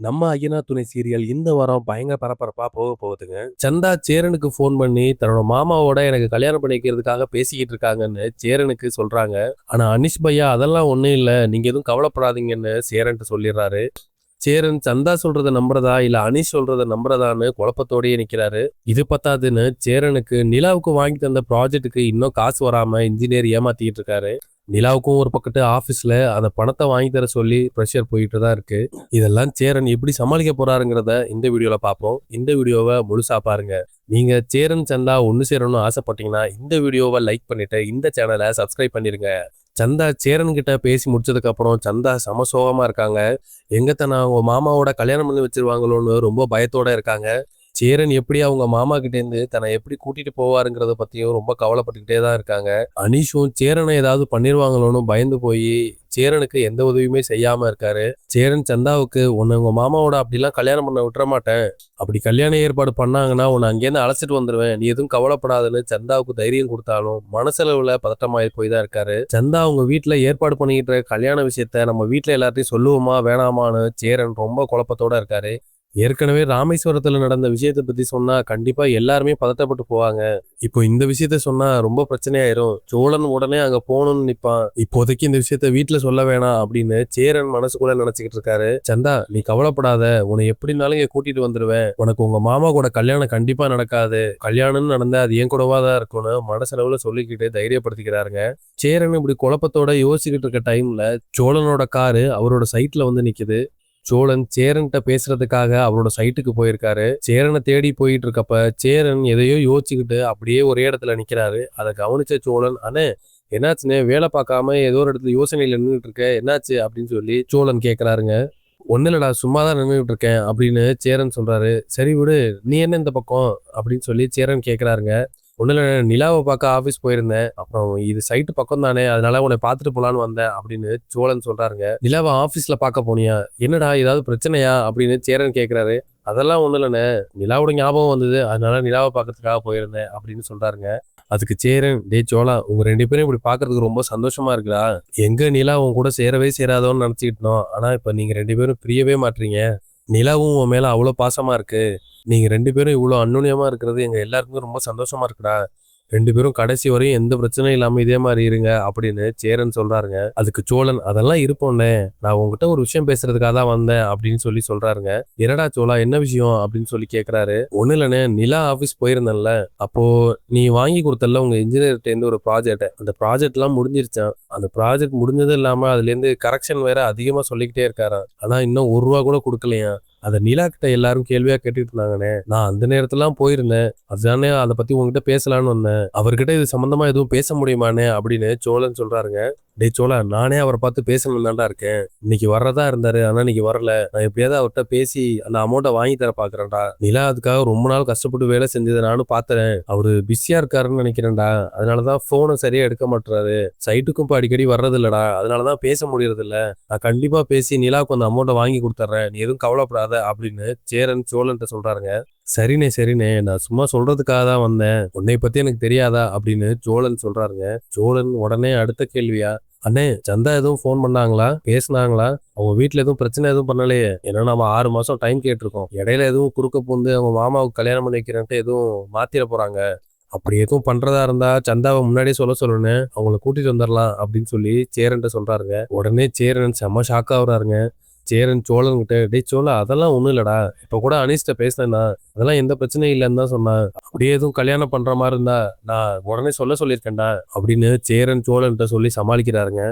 நம்ம அய்யனா துணை சீரியல் இந்த வாரம் பயங்கர பரபரப்பா போகுதுங்க. சந்தா சேரனுக்கு ஃபோன் பண்ணி தன்னோட மாமாவோட எனக்கு கல்யாணம் பண்ணிக்கிறதுக்காக பேசிக்கிட்டு இருக்காங்கன்னு சேரனுக்கு சொல்றாங்க. ஆனா அனிஷ் பையா அதெல்லாம் ஒண்ணும் இல்ல, நீங்க எதுவும் கவலைப்படாதீங்கன்னு சேரன்ட்டு சொல்லிடுறாரு. சேரன் சந்தா சொல்றத நம்புறதா இல்ல அனிஷ் சொல்றத நம்புறதான்னு குழப்பத்தோடயே நிக்கிறாரு. இது பத்தாதுன்னு சேரனுக்கு நிலாவுக்கு வாங்கி தந்த ப்ராஜெக்ட்டுக்கு இன்னும் காசு வராம இன்ஜினியர் ஏமாத்திட்டு இருக்காரு. நிலாவுக்கும் ஒரு பக்கத்து ஆபீஸ்ல அந்த பணத்தை வாங்கி தர சொல்லி ப்ரெஷர் போயிட்டு தான் இருக்கு. இதெல்லாம் சேரன் எப்படி சமாளிக்க போறாருங்கிறத இந்த வீடியோல பார்ப்போம். இந்த வீடியோவை முழுசா பாருங்க. நீங்க சேரன் சந்தா ஒன்னு சேரணும்னு ஆசைப்பட்டீங்கன்னா இந்த வீடியோவை லைக் பண்ணிட்டு இந்த சேனலை சப்ஸ்கிரைப் பண்ணிருங்க. சந்தா சேரன் கிட்ட பேசி முடிச்சதுக்கு அப்புறம் சந்தா சமசோகமா இருக்காங்க. எங்கத்தனா அவங்க மாமாவோட கல்யாணம் பண்ணி வச்சிருவாங்களோன்னு ரொம்ப பயத்தோட இருக்காங்க. சேரன் எப்படி அவங்க மாமா கிட்ட இருந்து தன்னை எப்படி கூட்டிட்டு போவாருங்கிறத பத்தியும் ரொம்ப கவலைப்பட்டுக்கிட்டே தான் இருக்காங்க. அனீஷும் சேரனை ஏதாவது பண்ணிருவாங்களோன்னு பயந்து போய் சேரனுக்கு எந்த உதவியுமே செய்யாம இருக்காரு. சேரன் சந்தாவுக்கு உன்னை உங்க மாமாவோட அப்படிலாம் கல்யாணம் பண்ண விட்டுற மாட்டேன், அப்படி கல்யாண ஏற்பாடு பண்ணாங்கன்னா உன்னை அங்கேருந்து அழைச்சிட்டு வந்துருவேன், நீ எதுவும் கவலைப்படாதுன்னு சந்தாவுக்கு தைரியம் கொடுத்தாலும் மனசளவுல பதட்டமாயி போய் தான் இருக்காரு. சந்தா அவங்க வீட்டுல ஏற்பாடு பண்ணிக்கிட்டு கல்யாண விஷயத்த நம்ம வீட்டுல எல்லாத்தையும் சொல்லுவோமா வேணாமான்னு சேரன் ரொம்ப குழப்பத்தோட இருக்காரு. ஏற்கனவே ராமேஸ்வரத்துல நடந்த விஷயத்தை பத்தி சொன்னா கண்டிப்பா எல்லாருமே பதட்டப்பட்டு போவாங்க. இப்போ இந்த விஷயத்த சொன்னா ரொம்ப பிரச்சனையாயிரும். சோழன் உடனே அங்க போகணும்னு நிப்பான். இப்போதைக்கு இந்த விஷயத்த வீட்டுல சொல்ல வேணாம் அப்படின்னு சேரன் மனசுக்குள்ள நினைச்சுக்கிட்டு இருக்காரு. சந்தா நீ கவலைப்படாத, உன்னை எப்படினாலும் இங்க கூட்டிட்டு வந்துருவேன், உனக்கு உங்க மாமா கூட கல்யாணம் கண்டிப்பா நடக்காது, கல்யாணம்னு நடந்தா அது ஏன் கூடவா தான் இருக்கும்னு மனசளவுல சொல்லிக்கிட்டு தைரியப்படுத்திக்கிறாருங்க. சேரன் இப்படி குழப்பத்தோட யோசிச்சுக்கிட்டு இருக்க டைம்ல சோழனோட காரு அவரோட சைட்ல வந்து நிக்குது. சோழன் சேரன்கிட்ட பேசுறதுக்காக அவரோட சைட்டுக்கு போயிருக்காரு. சேரனை தேடி போயிட்டு இருக்கப்ப சேரன் எதையோ யோசிச்சுக்கிட்டு அப்படியே ஒரே இடத்துல நிக்கிறாரு. அதை கவனிச்ச சோழன், அண்ணே என்னாச்சுன்னு வேலை பார்க்காம ஏதோ ஒரு இடத்துல யோசனையில நின்றுட்டு இருக்க, என்னாச்சு அப்படின்னு சொல்லி சோழன் கேட்கிறாருங்க. ஒன்னும் இல்லடா, சும்மாதான் நின்றுட்டு இருக்கேன் அப்படின்னு சேரன் சொல்றாரு. சரி விடு, நீ என்ன இந்த பக்கம் அப்படின்னு சொல்லி சேரன் கேட்கிறாருங்க. ஒன்னும் இல்ல, நிலாவை பார்க்க ஆபீஸ் போயிருந்தேன், அப்புறம் இது சைட்டு பக்கம் தானே அதனால உன்னை பார்த்துட்டு போலான்னு வந்தேன் அப்படின்னு சோழன் சொல்றாருங்க. நிலாவை ஆபீஸ்ல பார்க்க போனியா, என்னடா ஏதாவது பிரச்சனையா அப்படின்னு சேரன் கேட்கிறாரு. அதெல்லாம் ஒண்ணும் இல்லைண்ணே, நிலாவோட ஞாபகம் வந்தது அதனால நிலாவை பார்க்கறதுக்காக போயிருந்தேன் அப்படின்னு சொல்றாருங்க. அதுக்கு சேரன், டே சோழா உங்க ரெண்டு பேரும் இப்படி பாக்குறதுக்கு ரொம்ப சந்தோஷமா இருக்குடா, எங்க நிலா உன் கூட சேரவே சேராதோன்னு நினைச்சுக்கிட்டோம், ஆனா இப்ப நீங்க ரெண்டு பேரும் பிரியவே மாட்டீங்க, நிலாவும் உன் மேல அவ்வளவு பாசமா இருக்கு, நீங்க ரெண்டு பேரும் இவ்வளவு அந்யோன்யமா இருக்கிறது எங்க எல்லாருக்குமே ரொம்ப சந்தோஷமா இருக்குடா, ரெண்டு பேரும் கடைசி வரையும் எந்த பிரச்சனையும் இல்லாம இதே மாதிரி இருங்க அப்படின்னு சேரன் சொல்றாருங்க. அதுக்கு சோழன், அதெல்லாம் இருப்போம்னே, நான் உங்ககிட்ட ஒரு விஷயம் பேசுறதுக்காக தான் வந்தேன் அப்படின்னு சொல்லி சொல்றாருங்க. என்னடா சோழா என்ன விஷயம் அப்படின்னு சொல்லி கேக்குறாரு. ஒண்ணு இல்லைண்ணே, நிலா ஆபீஸ் போயிருந்தேன்ல, அப்போ நீ வாங்கி கொடுத்தல உங்க இன்ஜினியர்கிட்ட இருந்து ஒரு ப்ராஜெக்ட், அந்த ப்ராஜெக்ட் எல்லாம் முடிஞ்சிருச்சான், அந்த ப்ராஜெக்ட் முடிஞ்சது இல்லாம அதுல இருந்து கரெக்ஷன் வேற அதிகமா சொல்லிக்கிட்டே இருக்காராம், ஆனா இன்னும் ₹1 கூட கொடுக்கலையா, அத நிலா கிட்ட எல்லாரும் கேள்வியா கேட்டுட்டு இருந்தாங்கண்ணே, நான் அந்த நேரத்துலாம் போயிருந்தேன், அதுதானே அதை பத்தி உங்ககிட்ட பேசலான்னு வந்தேன், அவர்கிட்ட இது சம்பந்தமா எதுவும் பேச முடியுமானே அப்படின்னு சோழன் சொல்றாருங்க. டே சோழா, நானே அவரை பார்த்து பேசணும் தான்டா இருக்கேன், இன்னைக்கு வர்றதா இருந்தாரு ஆனா இன்னைக்கு வரல, நான் எப்படியாவது அவர்கிட்ட பேசி அந்த அமௌண்ட்டை வாங்கி தர பாக்குறேன்டா, நிலா அதுக்காக ரொம்ப நாள் கஷ்டப்பட்டு வேலை செஞ்சதை நானும் பாத்துறேன், அவரு பிஸியா இருக்காருன்னு நினைக்கிறேன்டா, அதனாலதான் போனை சரியா எடுக்க மாட்டாரு, சைட்டுக்கும் இப்ப அடிக்கடி வர்றது இல்லடா, அதனாலதான் பேச முடியறது இல்ல, நான் கண்டிப்பா பேசி நிலாவுக்கு அந்த அமௌண்ட்டை வாங்கி கொடுத்துட்றேன், நீ எதுவும் கவலைப்படாத அப்படின்னு சேரன் சோழன்ட்ட சொல்றாருங்க. சரிண்ணே சரிண்ணே, நான் சும்மா சொல்றதுக்காக தான் வந்தேன், உன்னை பத்தி எனக்கு தெரியாதா அப்படின்னு சோழன் சொல்றாருங்க. சோழன் உடனே அடுத்த கேள்வியா, அண்ணே சந்தா எதுவும் ஃபோன் பண்ணாங்களா, பேசினாங்களா, அவங்க வீட்டுல எதுவும் பிரச்சனை எதுவும் பண்ணலையே, ஏன்னா நம்ம 6 மாசம் டைம் கேட்டிருக்கோம், இடையில எதுவும் குறுக்க பூந்து அவங்க மாமாவுக்கு கல்யாணம் பண்ணி வைக்கிறேன்ட்டு எதுவும் மாத்திர போறாங்க, அப்படி எதுவும் பண்றதா இருந்தா சந்தாவை முன்னாடியே சொல்லணும்னு அவங்கள கூட்டிட்டு வந்துடலாம் அப்படின்னு சொல்லி சேரன்ட்ட சொல்றாருங்க. உடனே சேரன் செம்ம ஷாக்கா வர்றாருங்க. சேரன் சோழன் கிட்ட, டே சோழா அதெல்லாம் ஒண்ணும் இல்லடா, இப்ப கூட அனிஷ்ட பேசினேன்னா அதெல்லாம் எந்த பிரச்சனையும் இல்லைன்னு தான் சொன்னான், அப்படியே எதுவும் கல்யாணம் பண்ற மாதிரி இருந்தா நான் உடனே சொல்லியிருக்கேன்டா அப்படின்னு சேரன் சோழன்கிட்ட சொல்லி சமாளிக்கிறாருங்க.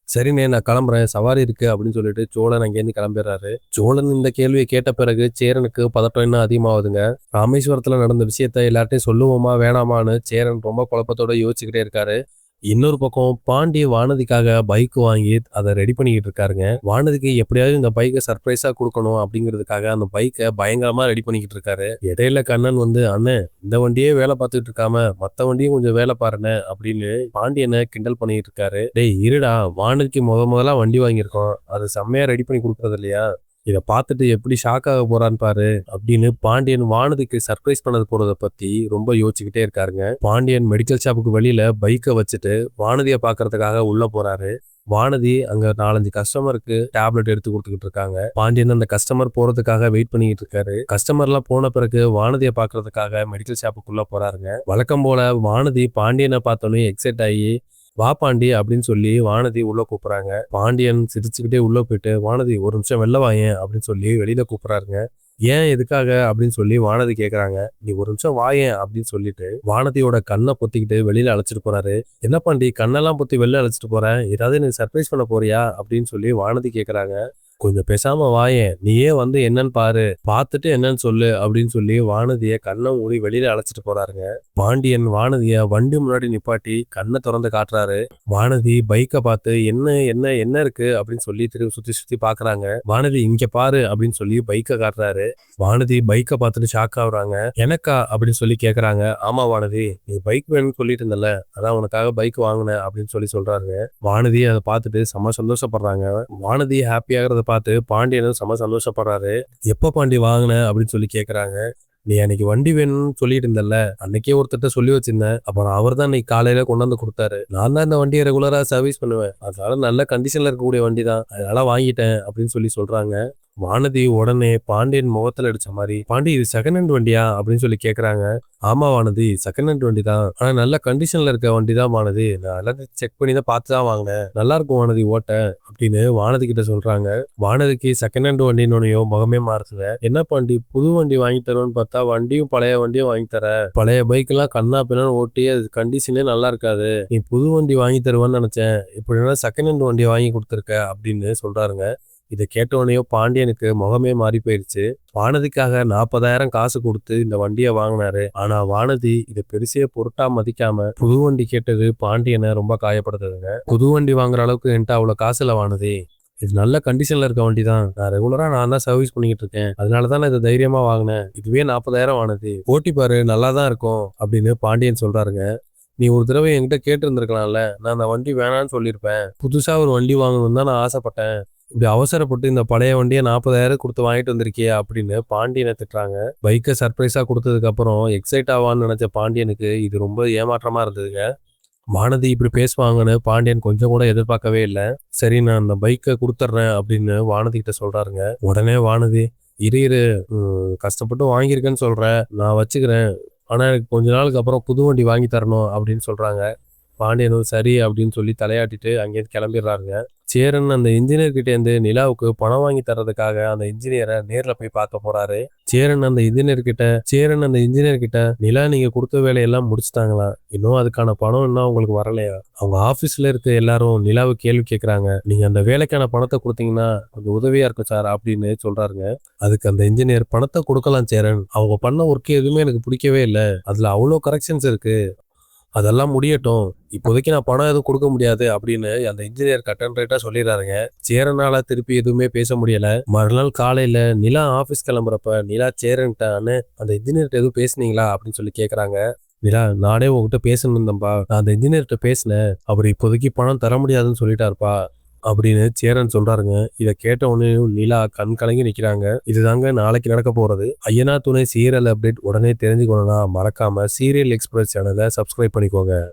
சரிண்ணே நான் கிளம்புறேன், சவாரி இருக்கு அப்படின்னு சொல்லிட்டு சோழன் அங்கேருந்து கிளம்பிடுறாரு. சோழன் இந்த கேள்வியை கேட்ட பிறகு சேரனுக்கு பதட்டம் இன்னும் அதிகமாகுதுங்க. ராமேஸ்வரத்துல நடந்த விஷயத்த எல்லார்ட்டையும் சொல்லுவோமா வேணாமான்னு சேரன் ரொம்ப குழப்பத்தோட யோசிச்சுக்கிட்டே இருக்காரு. இன்னொரு பக்கம் பாண்டிய வானதிக்காக பைக் வாங்கி அதை ரெடி பண்ணிக்கிட்டு இருக்காருங்க. வானதிக்கு எப்படியாவது இந்த பைக்கை சர்ப்ரைஸா கொடுக்கணும் அப்படிங்கிறதுக்காக அந்த பைக்கை பயங்கரமா ரெடி பண்ணிக்கிட்டு இருக்காரு. இடையில கண்ணன் வந்து, அண்ணன் இந்த வண்டியே வேலை பார்த்துட்டு இருக்காம மத்த வண்டியும் கொஞ்சம் வேலை பாருங்க அப்படின்னு பாண்டியனை கிண்டல் பண்ணிட்டு இருக்காரு. டேய் இருடா, வானதிக்கு முதலா வண்டி வாங்கியிருக்கோம், அது செம்மையா ரெடி பண்ணி கொடுக்கறது இல்லையா, இதை பார்த்துட்டு எப்படி ஷாக் ஆக போறான்னு பாரு அப்படின்னு பாண்டியன் வானதிக்கு சர்ப்ரைஸ் பண்ணது போறத பத்தி ரொம்ப யோசிச்சுக்கிட்டே இருக்காருங்க. பாண்டியன் மெடிக்கல் ஷாப்புக்கு வெளியில பைக்கை வச்சுட்டு வானதியை பாக்குறதுக்காக உள்ள போறாரு. வானதி அங்க 4-5 கஸ்டமருக்கு டேப்லெட் எடுத்து கொடுத்துக்கிட்டு இருக்காங்க. பாண்டியன் அந்த கஸ்டமர் போறதுக்காக வெயிட் பண்ணிட்டு இருக்காரு. கஸ்டமர் எல்லாம் போன பிறகு வானதியை பாக்குறதுக்காக மெடிக்கல் ஷாப்புக்குள்ள போறாருங்க. வழக்கம் போல வானதி பாண்டியனை பார்த்தோன்னே எக்ஸைட் ஆகி வா பாண்டி அப்படின்னு சொல்லி வானதி உள்ள கூப்பிடுறாங்க. பாண்டியன் சிரிச்சுக்கிட்டே உள்ள போயிட்டு வானதி ஒரு நிமிஷம் வெளில வாயேன் அப்படின்னு சொல்லி வெளியில கூப்பிடுறாருங்க. ஏன் எதுக்காக அப்படின்னு சொல்லி வானதி கேக்குறாங்க. நீ ஒரு நிமிஷம் வாயேன் அப்படின்னு சொல்லிட்டு வானதியோட கண்ணை பொத்திக்கிட்டு வெளியில அழைச்சிட்டு போறாரு. என்ன பாண்டி கண்ணெல்லாம் பொத்தி வெளில அழைச்சிட்டு போறேன், ஏதாவது எனக்கு சர்ப்ரைஸ் பண்ண போறியா அப்படின்னு சொல்லி வானதி கேக்குறாங்க. கொஞ்சம் பேசாம வாயேன், நீயே வந்து என்னன்னு பாரு, பார்த்துட்டு என்னன்னு சொல்லு அப்படின்னு சொல்லி வானதிய கண்ணை மூடி வெளியில அழைச்சிட்டு போறாருங்க. பாண்டியன் வானதிய வண்டி முன்னாடி நிப்பாட்டி கண்ணை திறந்து காட்டுறாரு. வானதி பைக்கை பார்த்து என்ன என்ன என்ன இருக்கு அப்படின்னு சொல்லி திரும்பி சுத்தி சுத்தி பாக்குறாங்க. வானதி இங்க பாரு அப்படின்னு சொல்லி பைக்கை காட்டுறாரு. வானதி பைக்கை பார்த்துட்டு ஷாக் ஆகுறாங்க. எனக்கா அப்படின்னு சொல்லி கேக்குறாங்க. ஆமா வானதி, நீ பைக் வேணும்னு சொல்லிட்டு இருந்தல, அதான் உனக்காக பைக் வாங்கினேன் அப்படின்னு சொல்லி சொல்றாருங்க. வானதி அதை பார்த்துட்டு செம்ம சந்தோஷப்படுறாங்க. வானதி ஹாப்பி ஆகிறத பார்த்து பாண்டியனும் செம்ம சந்தோஷப்படுறாரு. எப்ப பாண்டி வாங்கின அப்படின்னு சொல்லி கேக்குறாங்க. நீ அன்னைக்கு வண்டி வேணும்னு சொல்லிட்டு இருந்தல, அன்னைக்கே ஒருத்தட்ட சொல்லி வச்சிருந்தேன், அப்புறம் அவர் தான் இன்னைக்கு காலையில கொண்டாந்து கொடுத்தாரு. நான் தான் இந்த வண்டியை ரெகுலரா சர்வீஸ் பண்ணுவேன், அதனால நல்ல கண்டிஷன்ல இருக்கக்கூடிய வண்டி தான், அதனால வாங்கிட்டேன் அப்படின்னு சொல்லி சொல்றாங்க. வானதி உடனே பாண்டியன் முகத்துல அடிச்ச மாதிரி, பாண்டி இது செகண்ட் ஹேண்ட் வண்டியா அப்படின்னு சொல்லி கேக்குறாங்க. ஆமா வானதி, செகண்ட் ஹேண்ட் வண்டி தான், ஆனா நல்ல கண்டிஷன்ல இருக்க வண்டி தான் வானதி, நான் எல்லாத்தையும் செக் பண்ணி தான் பார்த்து தான் வாங்கினேன், நல்லா இருக்கும் வானதி ஓட்ட அப்படின்னு வானதி கிட்ட சொல்றாங்க. வானதிக்கு செகண்ட் ஹேண்ட் வண்டின்னு முகமே மாறுதுங்க. என்ன பாண்டி புது வண்டி வாங்கி தருவோன்னு பார்த்தா வண்டியும் பழைய வண்டியும் வாங்கி தர, பழைய பைக் எல்லாம் கண்ணா பின்னான்னு ஓட்டி அது கண்டிஷனே நல்லா இருக்காது, நீ புது வண்டி வாங்கி தருவான்னு நினைச்சேன், இப்படின்னா செகண்ட் ஹேண்ட் வண்டி வாங்கி கொடுத்துருக்க அப்படின்னு சொல்றாருங்க. இதை கேட்டோடனே பாண்டியனுக்கு முகமே மாறி போயிருச்சு. வானதிக்காக 40,000 காசு கொடுத்து இந்த வண்டியை வாங்கினாரு. ஆனா வானதி இதை பெருசே பொருட்டா மதிக்காம புது வண்டி கேட்டது பாண்டியனை ரொம்ப காயப்படுத்துதுங்க. புது வண்டி வாங்குற அளவுக்கு என்கிட்ட அவ்வளவு காசு இல்ல வானதி, இது நல்ல கண்டிஷன்ல இருக்க வண்டி தான், நான் ரெகுலரா நான் தான் சர்வீஸ் பண்ணிக்கிட்டு இருக்கேன், அதனாலதான் நான் இதை தைரியமா வாங்கினேன், இதுவே 40,000 வானதி, ஓட்டி பாரு நல்லா தான் இருக்கும் அப்படின்னு பாண்டியன் சொல்றாருங்க. நீ ஒரு தடவை என்கிட்ட கேட்டு இருந்திருக்கலாம்ல, நான் அந்த வண்டி வேணான்னு சொல்லியிருப்பேன், புதுசா ஒரு வண்டி வாங்கணும்னு தான் நான் ஆசைப்பட்டேன், இப்படி அவசரப்பட்டு இந்த பழைய வண்டியை 40,000 கொடுத்து வாங்கிட்டு வந்திருக்கியே அப்படின்னு பாண்டியனை திட்டுறாங்க. பைக்கை சர்ப்ரைஸா கொடுத்ததுக்கு அப்புறம் எக்ஸைட் ஆவான்னு நினைச்ச பாண்டியனுக்கு இது ரொம்ப ஏமாற்றமா இருந்ததுங்க. வானதி இப்படி பேசுவாங்கன்னு பாண்டியன் கொஞ்சம் கூட எதிர்பார்க்கவே இல்லை. சரி நான் அந்த பைக்கை கொடுத்துட்றேன் அப்படின்னு வானதி கிட்ட சொல்றாருங்க. உடனே வானதி இரு இரு, கஷ்டப்பட்டு வாங்கியிருக்கேன்னு சொல்றேன், நான் வச்சுக்கிறேன், ஆனா எனக்கு கொஞ்ச நாளுக்கு அப்புறம் புது வண்டி வாங்கி தரணும் அப்படின்னு சொல்றாங்க. பாண்டியனும் சரி அப்படின்னு சொல்லி தலையாட்டிட்டு அங்கேயிருந்து கிளம்பிடுறாருங்க. சேரன் அந்த இன்ஜினியர் கிட்ட இருந்து நிலாவுக்கு பணம் வாங்கி தர்றதுக்காக அந்த இன்ஜினியரை நேர்ல போய் பார்க்க போறாரு. சேரன் அந்த இன்ஜினியர் கிட்ட நிலா நீங்க கொடுத்த வேலையெல்லாம் முடிச்சுட்டாங்களா, இன்னும் அதுக்கான பணம் இன்னும் உங்களுக்கு வரலையா, அவங்க ஆபீஸ்ல இருக்க எல்லாரும் நிலாவை கேள்வி கேட்கறாங்க, நீங்க அந்த வேலைக்கான பணத்தை கொடுத்தீங்கன்னா கொஞ்சம் உதவியா இருக்கும் சார் அப்படின்னு சொல்றாருங்க. அதுக்கு அந்த இன்ஜினியர் பணத்தை கொடுக்கலாம் சேரன், அவங்க பண்ண ஒர்க் எதுவுமே எனக்கு பிடிக்கவே இல்லை, அதுல அவ்வளோ கரெக்ஷன்ஸ் இருக்கு, அதெல்லாம் முடியட்டும், இப்போதைக்கு நான் பணம் எதுவும் கொடுக்க முடியாது அப்படின்னு அந்த இன்ஜினியர் கட் அண்ட் ரைட்டா சொல்லிடுறாருங்க. சேரனால திருப்பி எதுவுமே பேச முடியல. மறுநாள் காலையில நிலா ஆபீஸ் கிளம்புறப்ப நிலா சேரன்ட்டான்னு அந்த இன்ஜினியர்கிட்ட எதுவும் பேசுனீங்களா அப்படின்னு சொல்லி கேக்குறாங்க. நிலா நானே உங்ககிட்ட பேசணும் தம்பா, நான் அந்த இன்ஜினியர்கிட்ட பேசினேன், அவர் இப்போதைக்கு பணம் தர முடியாதுன்னு சொல்லிட்டாருப்பா அப்படின்னு சேரன் சொல்றாருங்க. இதை கேட்ட உடனே நிலா கண் கலங்கி நிக்கிறாங்க. இதுதாங்க நாளைக்கு நடக்க போறது. ஐயனா துணை சீரியல் அப்டேட் உடனே தெரிஞ்சுக்கணும்னா மறக்காம சீரியல் எக்ஸ்பிரஸ் சேனலை சப்ஸ்கிரைப் பண்ணிக்கோங்க.